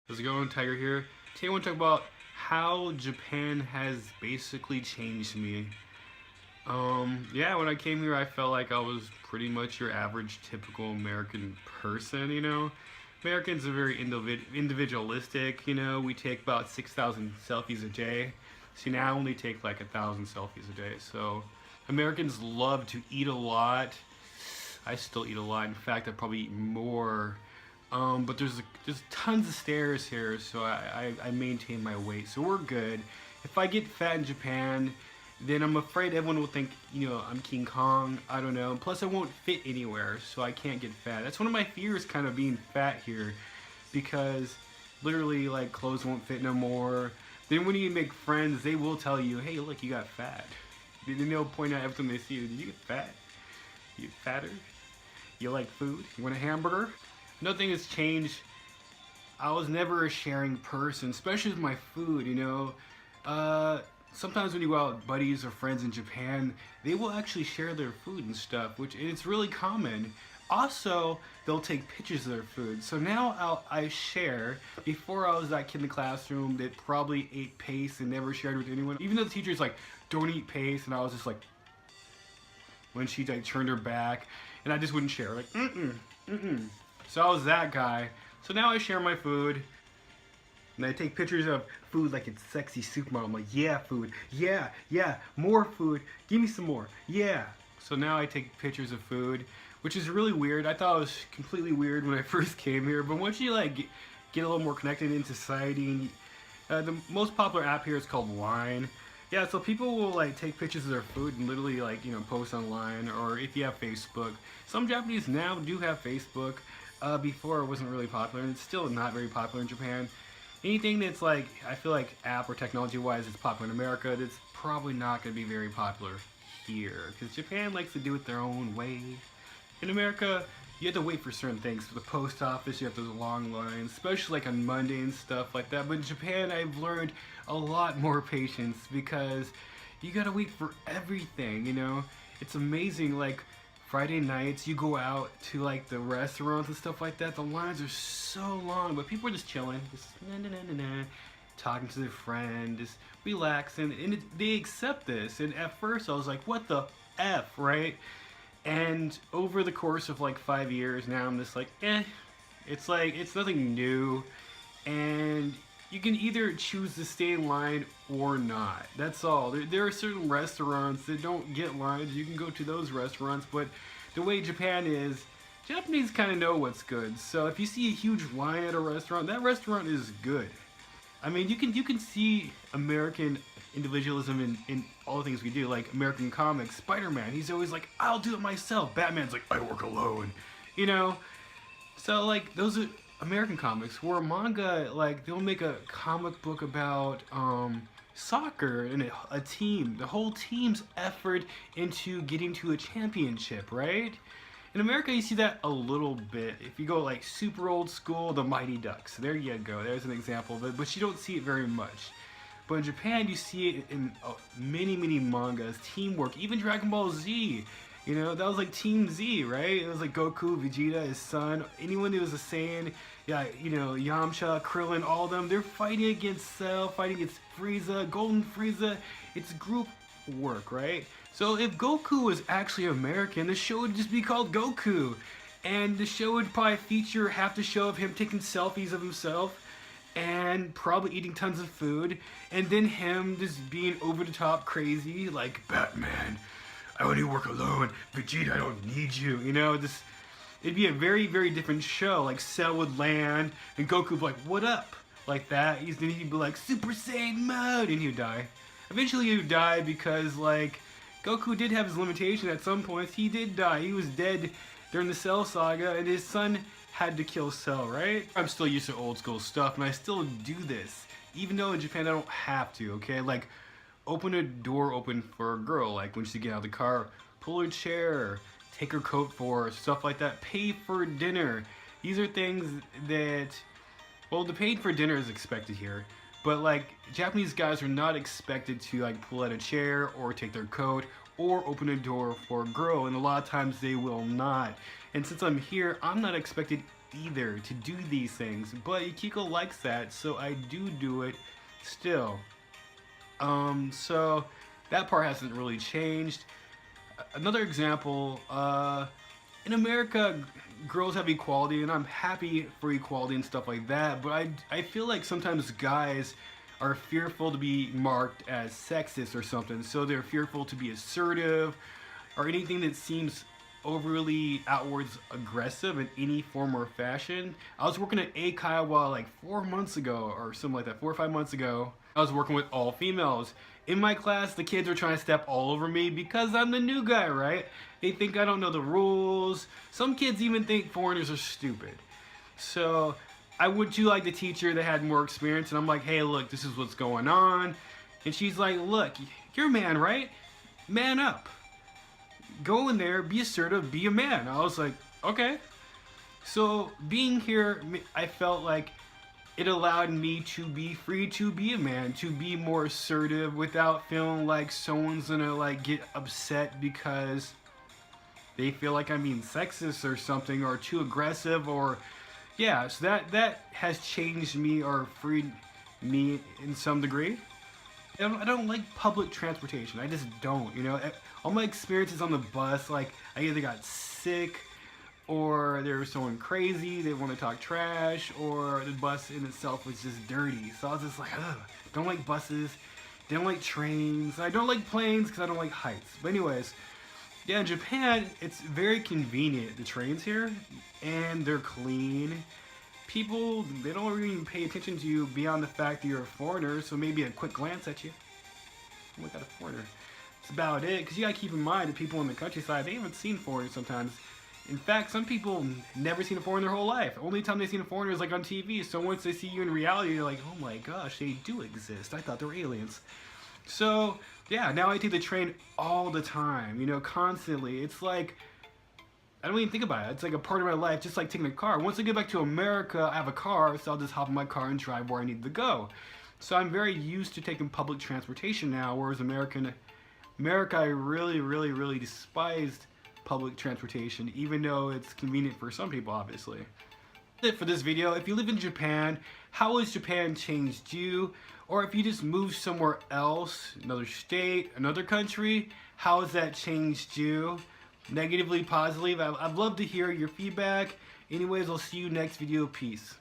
How's it going? Tiger here. Today I want to talk about how Japan has basically changed me. Yeah, when I came here, I felt like I was pretty much your average, typical American person. Americans are very individualistic, we take about 6,000 selfies a day. See, now I only take like 1,000 selfies a day. So, Americans love to eat a lot. I still eat a lot. In fact, I probably eat more. But there's tons of stairs here, so I maintain my weight, so we're good. If I get fat in Japan, then I'm afraid everyone will think, I'm King Kong. I don't know. Plus, I won't fit anywhere, so I can't get fat. That's one of my fears, kind of being fat here, because literally, like, clothes won't fit no more. Then when you make friends, they will tell you, hey, look, you got fat. Then they'll point out every time they see you, did you get fat? You get fatter? You like food? You want a hamburger? Nothing has changed. I was never a sharing person, especially with my food. Sometimes when you go out with buddies or friends in Japan, they will actually share their food and stuff, which it's really common. Also, they'll take pictures of their food. So now I share. Before, I was that kid in the classroom that probably ate paste and never shared with anyone. Even though the teacher's like, don't eat paste, and I was just like, when she like turned her back, and I just wouldn't share. Like, mm-mm. So I was that guy. So now I share my food. And I take pictures of food like it's sexy supermodel. I'm like, yeah, food. Yeah, more food. Give me some more. Yeah. So now I take pictures of food, which is really weird. I thought it was completely weird when I first came here. But once you like get a little more connected in society, the most popular app here is called Line. Yeah, so people will like take pictures of their food and literally like, post online, or if you have Facebook. Some Japanese now do have Facebook. Before it wasn't really popular, and it's still not very popular in Japan. Anything that's like, I feel like app or technology wise it's popular in America, that's probably not going to be very popular here. Because Japan likes to do it their own way. In America, you have to wait for certain things. For the post office, you have those long lines, especially like on Monday and stuff like that. But in Japan, I've learned a lot more patience, because you gotta wait for everything. It's amazing, like, Friday nights, you go out to like the restaurants and stuff like that. The lines are so long, but people are just chilling, just talking to their friend, just relaxing, and they accept this. And at first, I was like, "What the f?" Right? And over the course of like 5 years, now I'm just like, eh. It's like it's nothing new, and you can either choose to stay in line or not. That's all. There are certain restaurants that don't get lines. You can go to those restaurants, but the way Japan is, Japanese kind of know what's good. So if you see a huge line at a restaurant, that restaurant is good. I mean, you can see American individualism in all the things we do, like American comics. Spider-Man, he's always like, I'll do it myself. Batman's like, I work alone. You know? So like those are American comics, where manga, like, they'll make a comic book about soccer and a team, the whole team's effort into getting to a championship, right? In America, you see that a little bit. If you go like super old school, the Mighty Ducks, there you go, there's an example of it, but you don't see it very much. But in Japan, you see it in many mangas, teamwork, even Dragon Ball Z. That was like Team Z, right? It was like Goku, Vegeta, his son, anyone that was a Saiyan, yeah, Yamcha, Krillin, all of them, they're fighting against Cell, fighting against Frieza, Golden Frieza. It's group work, right? So if Goku was actually American, the show would just be called Goku. And the show would probably feature half the show of him taking selfies of himself, and probably eating tons of food, and then him just being over the top crazy, like, Batman, I only work alone. Vegeta, I don't need you. It'd be a very, very different show. Like, Cell would land, and Goku would be like, what up? Like that. Then he'd be like, Super Saiyan mode, and he'd die. Eventually he would die because, like, Goku did have his limitation at some points. He did die. He was dead during the Cell saga, and his son had to kill Cell, right? I'm still used to old school stuff, and I still do this. Even though in Japan I don't have to, okay? Like, open a door open for a girl, like when she get out of the car, pull her chair, take her coat for her, stuff like that, pay for dinner. These are things that, well, the paid for dinner is expected here, but like Japanese guys are not expected to like pull out a chair or take their coat or open a door for a girl, and a lot of times they will not. And since I'm here, I'm not expected either to do these things, but Yukiko likes that, so I do it still. So that part hasn't really changed. Another example, in America, girls have equality, and I'm happy for equality and stuff like that, but I feel like sometimes guys are fearful to be marked as sexist or something, so they're fearful to be assertive or anything that seems overly outwards aggressive in any form or fashion. I was working at Eikaiwa like 4 months ago or something like that, 4 or 5 months ago. I was working with all females. In my class, the kids were trying to step all over me because I'm the new guy, right? They think I don't know the rules. Some kids even think foreigners are stupid. So I went to like the teacher that had more experience, and I'm like, hey, look, this is what's going on. And she's like, look, you're a man, right? Man up. Go in there, be assertive, be a man. I was like, okay. So being here, I felt like it allowed me to be free to be a man, to be more assertive without feeling like someone's gonna like get upset because they feel like I'm being sexist or something, or too aggressive, or yeah. So that has changed me or freed me in some degree. I don't like public transportation. I just don't, you know. All my experiences on the bus, like I either got sick, or there was someone crazy, they want to talk trash, or the bus in itself was just dirty. So I was just like, ugh, don't like buses, don't like trains, I don't like planes because I don't like heights. But anyways, yeah, in Japan, it's very convenient, the trains here, and they're clean. People, they don't really pay attention to you beyond the fact that you're a foreigner, so maybe a quick glance at you. Oh my god, a foreigner. That's about it, because you gotta keep in mind that people in the countryside, they haven't seen foreigners sometimes. In fact, some people never seen a foreigner their whole life. Only time they've seen a foreigner is like on TV, so once they see you in reality, they're like, oh my gosh, they do exist. I thought they were aliens. So, yeah, now I take the train all the time, you know, constantly. It's like, I don't even think about it. It's like a part of my life, just like taking a car. Once I get back to America, I have a car, so I'll just hop in my car and drive where I need to go. So I'm very used to taking public transportation now, whereas America, I really despised public transportation, even though it's convenient for some people, obviously. That's it for this video. If you live in Japan, how has Japan changed you? Or if you just moved somewhere else, another state, another country, how has that changed you? Negatively, positively? I'd love to hear your feedback. Anyways, I'll see you next video. Peace.